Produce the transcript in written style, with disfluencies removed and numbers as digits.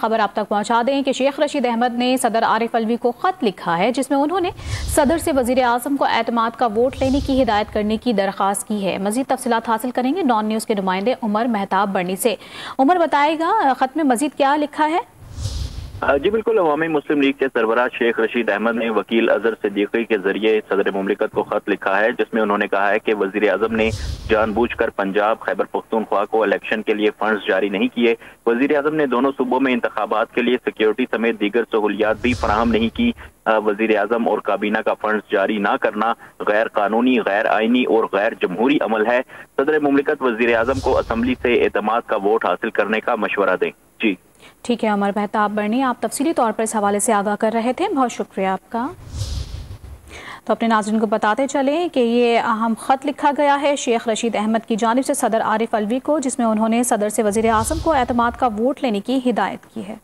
खबर आप तक पहुंचा दें कि शेख रशीद अहमद ने सदर आरिफ अलवी को खत लिखा है जिसमें उन्होंने सदर से वजीर आजम को एतमाद का वोट लेने की हिदायत करने की दरख्वास्त की है। मजीद तफसीलात हासिल करेंगे नॉन न्यूज़ के नुमाइंदे उमर मेहताब बर्नी से। उमर, बताएगा खत में मजीद क्या लिखा है? जी बिल्कुल, अवामी मुस्लिम लीग के सरबराह शेख रशीद अहमद ने वकील अजहर सिद्दीकी के जरिए सदर मुमलिकत को खत लिखा है जिसमें उन्होंने कहा है कि वजीर आजम ने जानबूझकर पंजाब खैबर पख्तूनख्वा को इलेक्शन के लिए फंड्स जारी नहीं किए। वजीर आजम ने दोनों सूबों में इंतखाबात के लिए सिक्योरिटी समेत दीगर सहूलियात भी फराहम नहीं की। वजीर आजम और काबीना का फंड्स जारी ना करना गैर कानूनी, गैर आईनी और गैर जमहूरी अमल है। सदर मुमलिकत वजीर आजम को असम्बली से एतमाद का वोट हासिल करने का मशवरा दें। जी ठीक है उमर मेहताब बर्नी, आप तफसीली तौर पर इस हवाले से आगाह कर रहे थे, बहुत शुक्रिया आपका। तो अपने नाज़रीन को बताते चलें कि ये अहम ख़त लिखा गया है शेख रशीद अहमद की जानिब से सदर आरिफ अलवी को, जिसमें उन्होंने सदर से वज़ीर आज़म को एतमाद का वोट लेने की हिदायत की है।